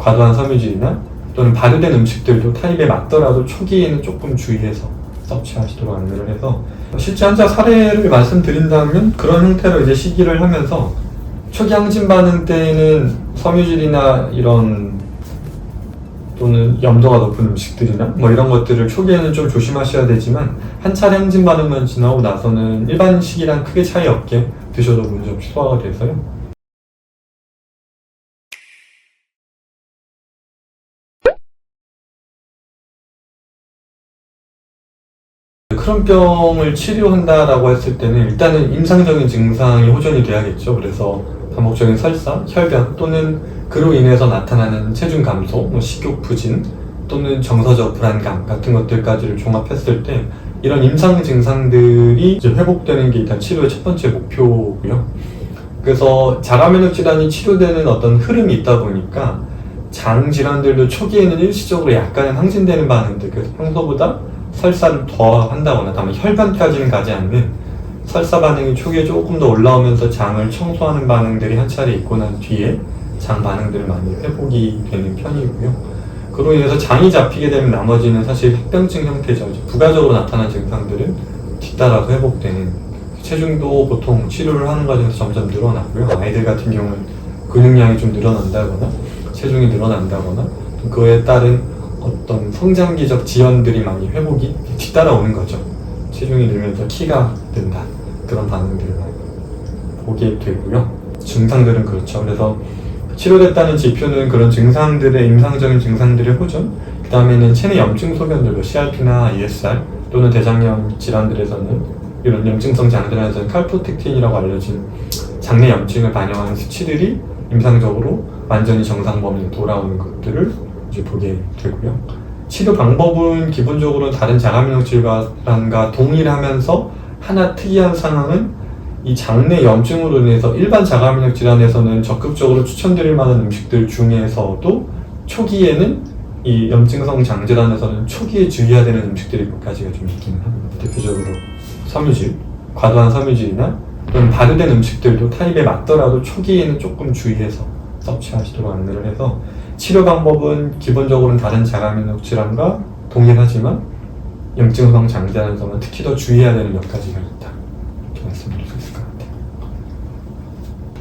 과도한 섬유질이나 또는 발효된 음식들도 타입에 맞더라도 초기에는 조금 주의해서 섭취하시도록 안내를 해서, 실제 환자 사례를 말씀드린다면 그런 형태로 이제 시기를 하면서 초기 항진 반응 때에는 섬유질이나 이런 또는 염도가 높은 음식들이나 뭐 이런 것들을 초기에는 좀 조심하셔야 되지만, 한 차례 항진 반응만 지나고 나서는 일반 식이랑 크게 차이 없게 드셔도 문제없이 소화가 돼서요. 크론병을 치료한다라고 했을 때는 일단은 임상적인 증상이 호전이 돼야겠죠. 그래서 반복적인 설사, 혈변 또는 그로 인해서 나타나는 체중 감소, 식욕 부진 또는 정서적 불안감 같은 것들까지를 종합했을 때 이런 임상 증상들이 이제 회복되는 게 일단 치료의 첫 번째 목표고요. 그래서 자가면역 질환이 치료되는 어떤 흐름이 있다 보니까 장 질환들도 초기에는 일시적으로 약간은 항진되는 반응들, 그래서 평소보다 설사를 더 한다거나 다만 혈변까지는 가지 않는 설사 반응이 초기에 조금 더 올라오면서 장을 청소하는 반응들이 한 차례 있고 난 뒤에 장 반응들을 많이 회복이 되는 편이고요. 그로 인해서 장이 잡히게 되면 나머지는 사실 합병증 형태죠. 부가적으로 나타난 증상들은 뒤따라서 회복되는, 체중도 보통 치료를 하는 과정에서 점점 늘어나고요. 아이들 같은 경우는 근육량이 좀 늘어난다거나 체중이 늘어난다거나 그에 따른 어떤 성장기적 지연들이 많이 회복이 뒤따라오는 거죠. 체중이 늘면서 키가 는다, 그런 반응들을 많이 보게 되고요. 증상들은 그렇죠. 그래서 치료됐다는 지표는 그런 증상들의 임상적인 증상들의 호전, 그 다음에는 체내 염증 소견들도 CRP나 ESR 또는 대장염 질환들에서는, 이런 염증성 장질환에서는 칼프로텍틴이라고 알려진 장내 염증을 반영하는 수치들이 임상적으로 완전히 정상 범위에 돌아오는 것들을 이제 보게 되고요. 치료 방법은 기본적으로 다른 자가면역 질환과 동일하면서 하나 특이한 상황은 이 장내 염증으로 인해서 일반 자가면역 질환에서는 적극적으로 추천드릴 만한 음식들 중에서도 초기에는 이 염증성 장질환에서는 초기에 주의해야 되는 음식들이 몇 가지가 좀 있기는 합니다. 대표적으로 섬유질, 과도한 섬유질이나 또는 발효된 음식들도 타입에 맞더라도 초기에는 조금 주의해서 섭취하시도록 안내를 해서, 치료 방법은 기본적으로는 다른 자가면역 질환과 동일하지만 염증성 장질환에서는 특히 더 주의해야 되는 몇 가지가 있다, 이렇게 말씀드릴 수 있을 것 같아요.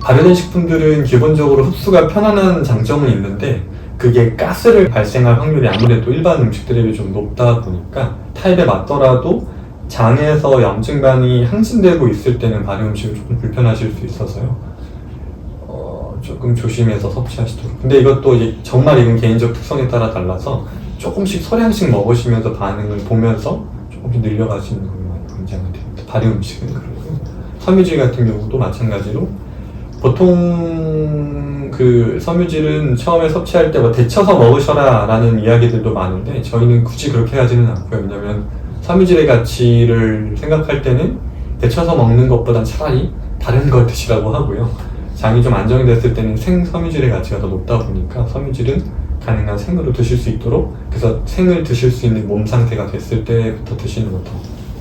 발효된 식품들은 기본적으로 흡수가 편안한 장점은 있는데 그게 가스를 발생할 확률이 아무래도 일반 음식들에 비해 좀 높다 보니까 타입에 맞더라도 장에서 염증 반응이 항진되고 있을 때는 발효 음식을 조금 불편하실 수 있어서요. 조금 조심해서 섭취하시도록. 근데 이것도 이제 정말 이건 개인적 특성에 따라 달라서 조금씩 소량씩 먹으시면서 반응을 보면서 조금씩 늘려가시는 걸 많이 권장을 드립니다. 발효 음식은 그렇고, 섬유질 같은 경우도 마찬가지로 보통 그 섬유질은 처음에 섭취할 때 뭐 데쳐서 먹으셔라 라는 이야기들도 많은데 저희는 굳이 그렇게 하지는 않고요. 왜냐면 섬유질의 가치를 생각할 때는 데쳐서 먹는 것보단 차라리 다른 걸 드시라고 하고요. 장이 좀 안정이 됐을 때는 생 섬유질의 가치가 더 높다 보니까 섬유질은 가능한 생으로 드실 수 있도록, 그래서 생을 드실 수 있는 몸 상태가 됐을 때부터 드시는 것도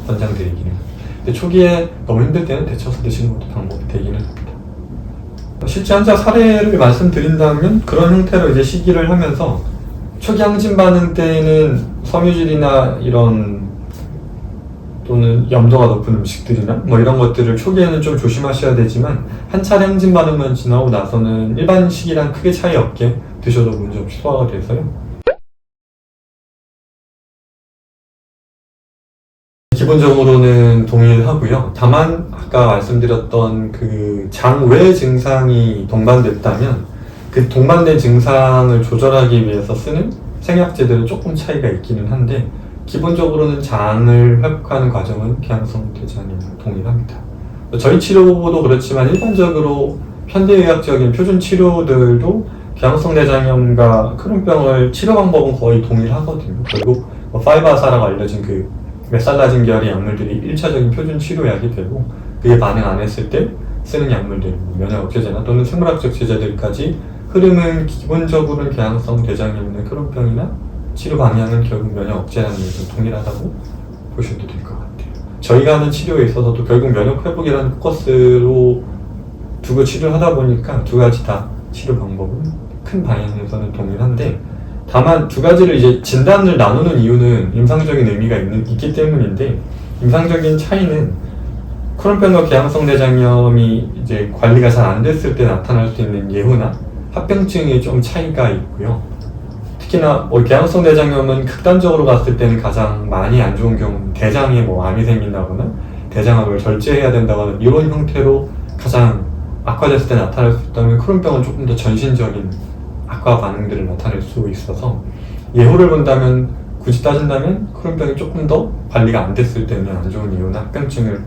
권장드리기는 합니다. 근데 초기에 너무 힘들 때는 데쳐서 드시는 것도 방법이 되기는 합니다. 실제 환자 사례를 말씀드린다면 그런 형태로 이제 시기를 하면서 초기 항진 반응 때에는 섬유질이나 이런 또는 염도가 높은 음식들이나 뭐 이런 것들을 초기에는 좀 조심하셔야 되지만, 한 차례 항진 반응만 지나고 나서는 일반 식이랑 크게 차이 없게 드셔도 문제없이 소화가 돼서요. 기본적으로는 동일하고요. 다만 아까 말씀드렸던 그 장외 증상이 동반됐다면 그 동반된 증상을 조절하기 위해서 쓰는 생약제들은 조금 차이가 있기는 한데, 기본적으로는 장을 회복하는 과정은 기항성 대장염이랑 동일합니다. 저희 치료도 그렇지만 일반적으로 현대의학적인 표준 치료들도 기항성 대장염과 크론병을 치료 방법은 거의 동일하거든요. 결국 파이바사라고 알려진 그 메살라진 계열의 약물들이 1차적인 표준 치료약이 되고, 그게 반응 안 했을 때 쓰는 약물들, 면역 억제제나 또는 생물학적 제제들까지 흐름은 기본적으로는 기항성 대장염이나 크론병이나 치료 방향은 결국 면역 억제라는 것은 동일하다고 보셔도 될 것 같아요. 저희가 하는 치료에 있어서도 결국 면역 회복이라는 포커스로 두고 치료를 하다 보니까 두 가지 다 치료 방법은 큰 방향에서는 동일한데 다만 두 가지를 이제 진단을 나누는 이유는 임상적인 의미가 있기 때문인데, 임상적인 차이는 크론병과 궤양성 대장염이 이제 관리가 잘 안 됐을 때 나타날 수 있는 예후나 합병증이 좀 차이가 있고요. 특히나 궤양성 대장염은 극단적으로 갔을 때는 가장 많이 안 좋은 경우는 대장에 암이 생긴다거나 대장암을 절제해야 된다거나 이런 형태로 가장 악화됐을 때 나타날 수 있다면, 크론병은 조금 더 전신적인 악화 반응들을 나타낼 수 있어서 예후를 본다면, 굳이 따진다면 크론병이 조금 더 관리가 안 됐을 때는 안 좋은 예후나 합병증을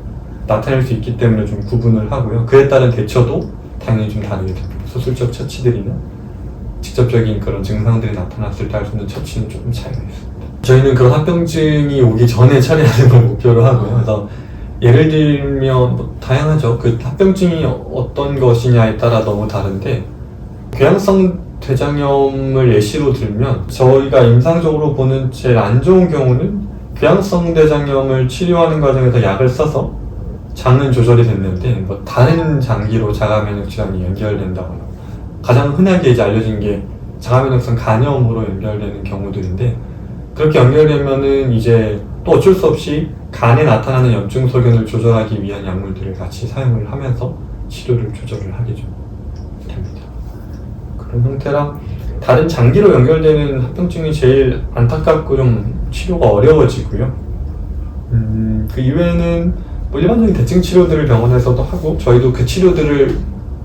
나타낼 수 있기 때문에 좀 구분을 하고요. 그에 따른 대처도 당연히 좀 다르게 됩니다. 수술적 처치들이나 직접적인 그런 증상들이 나타났을 때 할 수 있는 처치는 조금 차이가 있습니다. 저희는 그런 합병증이 오기 전에 처리하는 걸 목표로 하고요. 그래서 예를 들면 다양하죠. 그 합병증이 어떤 것이냐에 따라 너무 다른데, 궤양성 대장염을 예시로 들면 저희가 임상적으로 보는 제일 안 좋은 경우는 궤양성 대장염을 치료하는 과정에서 약을 써서 장은 조절이 됐는데 다른 장기로 자가면역 질환이 연결된다거나, 가장 흔하게 이제 알려진 게 자가면역성 간염으로 연결되는 경우들인데, 그렇게 연결되면은 이제 또 어쩔 수 없이 간에 나타나는 염증 소견을 조절하기 위한 약물들을 같이 사용을 하면서 치료를 조절을 하게 좀 됩니다. 그런 형태랑 다른 장기로 연결되는 합병증이 제일 안타깝고 좀 치료가 어려워지고요. 그 이외에는 일반적인 대증 치료들을 병원에서도 하고, 저희도 그 치료들을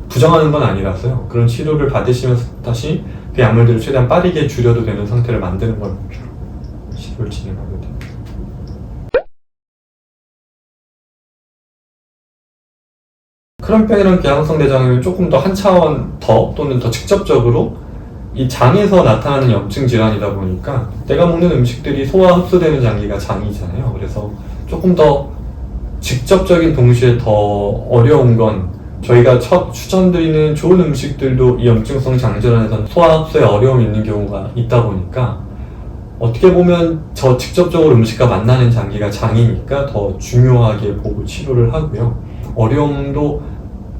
부정하는 건 아니라서요. 그런 치료를 받으시면서 다시 그 약물들을 최대한 빠르게 줄여도 되는 상태를 만드는 걸 목표로 치료를 진행하게 됩니다. 크론병이랑 궤양성 대장염은 조금 더 한 차원 더 또는 더 직접적으로 이 장에서 나타나는 염증 질환이다 보니까, 내가 먹는 음식들이 소화 흡수되는 장기가 장이잖아요. 그래서 조금 더 직접적인 동시에 더 어려운 건, 저희가 첫 추천드리는 좋은 음식들도 이 염증성 장질환에서는 소화 흡수에 어려움이 있는 경우가 있다 보니까, 어떻게 보면 저 직접적으로 음식과 만나는 장기가 장이니까 더 중요하게 보고 치료를 하고요. 어려움도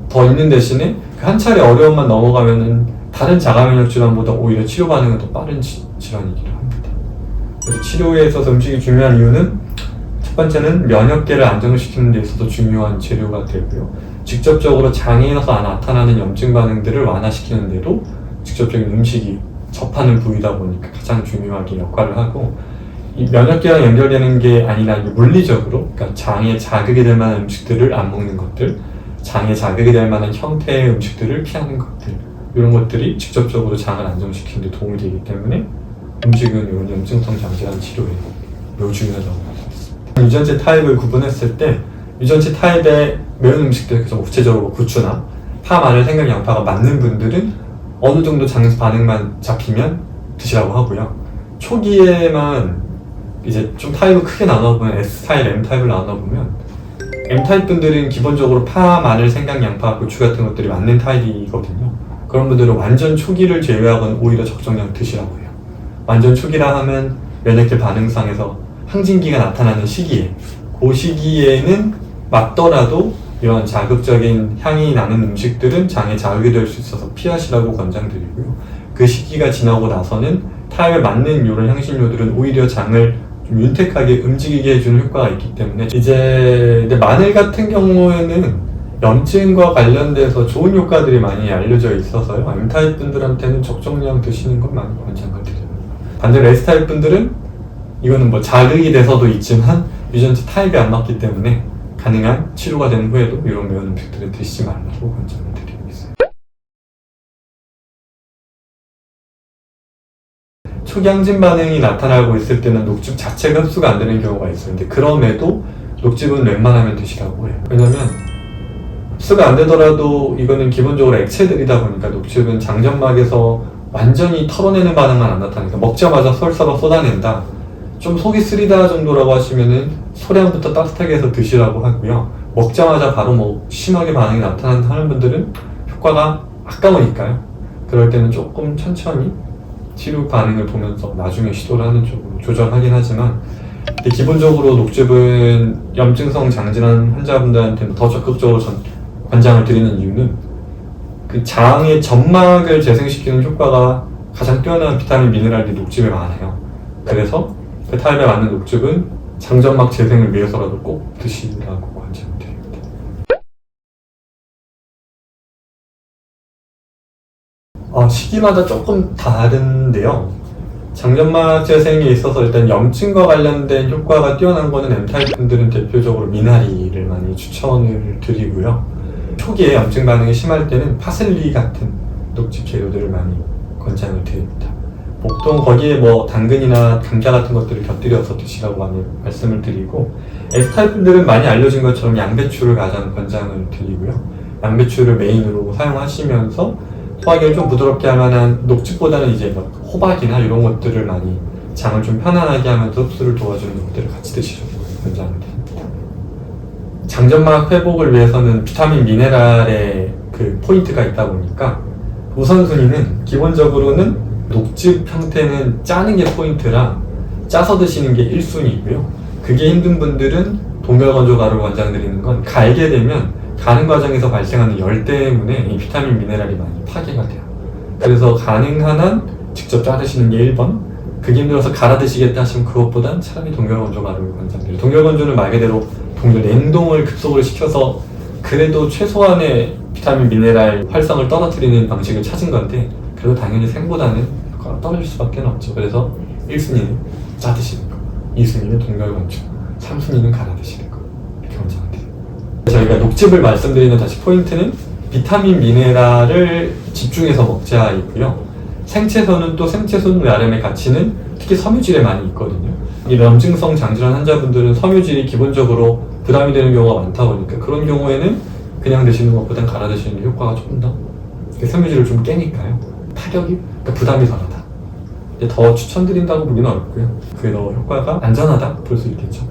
더 있는 대신에 그 한 차례 어려움만 넘어가면은 다른 자가면역 질환보다 오히려 치료 반응은 더 빠른 질환이기도 합니다. 그래서 치료에 있어서 음식이 중요한 이유는, 첫 번째는 면역계를 안정시키는 데 있어서 중요한 재료가 되고요. 직접적으로 장에서 나타나는 염증 반응들을 완화시키는 데도 직접적인 음식이 접하는 부위다 보니까 가장 중요하게 역할을 하고, 이 면역계랑 연결되는 게 아니라 물리적으로, 그러니까 장에 자극이 될 만한 음식들을 안 먹는 것들, 장에 자극이 될 만한 형태의 음식들을 피하는 것들, 이런 것들이 직접적으로 장을 안정시키는 데 도움이 되기 때문에 음식은 이런 염증성 장질환 치료에 매우 중요하다고 할 수 있습니다. 유전체 타입을 구분했을 때 유전체 타입의 매운 음식들, 그래서 구체적으로 고추나 파, 마늘, 생강, 양파가 맞는 분들은 어느 정도 장 반응만 잡히면 드시라고 하고요. 초기에만 이제 좀 타입을 크게 나눠보면 S타입, M타입을 나눠보면, M타입 분들은 기본적으로 파, 마늘, 생강, 양파, 고추 같은 것들이 맞는 타입이거든요. 그런 분들은 완전 초기를 제외하고는 오히려 적정량 드시라고 해요. 완전 초기라 하면 면역계 반응상에서 항진기가 나타나는 시기에, 그 시기에는 맞더라도 이런 자극적인 향이 나는 음식들은 장에 자극이 될 수 있어서 피하시라고 권장드리고요. 그 시기가 지나고 나서는 타입에 맞는 이런 향신료들은 오히려 장을 좀 윤택하게 움직이게 해주는 효과가 있기 때문에, 이제 마늘 같은 경우에는 염증과 관련돼서 좋은 효과들이 많이 알려져 있어서요. M타입 분들한테는 적정량 드시는 건 많이 권장을 드려요. 반대로 S타입 분들은 이거는 자극이 돼서도 있지만 유전체 타입이 안 맞기 때문에 가능한 치료가 된 후에도 이런 매운 음식들을 드시지 말라고 권장을 드리고 있어요. 초기 항진 반응이 나타나고 있을 때는 녹즙 자체가 흡수가 안 되는 경우가 있어요. 근데 그럼에도 녹즙은 웬만하면 드시라고 해요. 왜냐면 흡수가 안 되더라도 이거는 기본적으로 액체들이다 보니까 녹즙은 장점막에서 완전히 털어내는 반응만 안 나타나니까, 먹자마자 설사가 쏟아낸다, 좀 속이 쓰리다 정도라고 하시면은 소량부터 따뜻하게 해서 드시라고 하고요. 먹자마자 바로 심하게 반응이 나타난다 하는 분들은 효과가 아까우니까요. 그럴 때는 조금 천천히 치료 반응을 보면서 나중에 시도를 하는 쪽으로 조절하긴 하지만, 근데 기본적으로 녹즙은 염증성 장질환 환자분들한테는 더 적극적으로 권장을 드리는 이유는, 그 장의 점막을 재생시키는 효과가 가장 뛰어난 비타민 미네랄이 녹즙에 많아요. 그래서 그 타입에 맞는 녹즙은 장점막 재생을 위해서라도 꼭 드시라고 권장을 드립니다. 시기마다 조금 다른데요. 장점막 재생에 있어서 일단 염증과 관련된 효과가 뛰어난 거는 M타입 분들은 대표적으로 미나리를 많이 추천을 드리고요. 초기에 염증 반응이 심할 때는 파슬리 같은 녹즙 재료들을 많이 권장을 드립니다. 보통 거기에 뭐 당근이나 감자 같은 것들을 곁들여서 드시라고 많이 말씀을 드리고, S타입 분들은 많이 알려진 것처럼 양배추를 가장 권장을 드리고요. 양배추를 메인으로 사용하시면서 소화기를 좀 부드럽게 할 만한 녹즙보다는 이제 막 호박이나 이런 것들을 많이 장을 좀 편안하게 하면서 흡수를 도와주는 것들을 같이 드시라고 권장을 드립니다. 장점막 회복을 위해서는 비타민 미네랄의 그 포인트가 있다 보니까 우선순위는 기본적으로는 녹즙 형태는 짜는 게 포인트라 짜서 드시는 게 1순위고요. 그게 힘든 분들은 동결건조 가루 권장드리는 건 갈게 되면 가는 과정에서 발생하는 열 때문에 이 비타민 미네랄이 많이 파괴가 돼요. 그래서 가능한 한 직접 짜 드시는 게 1번, 그게 힘들어서 갈아 드시겠다 하시면 그것보단 차라리 동결건조 가루를 권장드려요. 동결건조는 말 그대로 냉동을 급속으로 시켜서 그래도 최소한의 비타민 미네랄 활성을 떨어뜨리는 방식을 찾은 건데, 그래도 당연히 생보다는 효과가 떨어질 수밖에 없죠. 그래서 1순위는 짜 드시는 거, 2순위는 동결건조, 3순위는 갈아 드시는 거, 이렇게 권장을 드려요. 저희가 녹즙을 말씀드리는 다시 포인트는 비타민 미네랄을 집중해서 먹자이고요. 생채소는 또 생채소 나름의 가치는 특히 섬유질에 많이 있거든요. 이 염증성 장질환 환자분들은 섬유질이 기본적으로 부담이 되는 경우가 많다 보니까 그런 경우에는 그냥 드시는 것보단 갈아 드시는 게 효과가 조금 더 섬유질을 좀 깨니까요. 타격이, 그러니까 부담이 덜하다. 더 추천드린다고 보기는 어렵고요. 그게 더 효과가 안전하다 볼 수 있겠죠.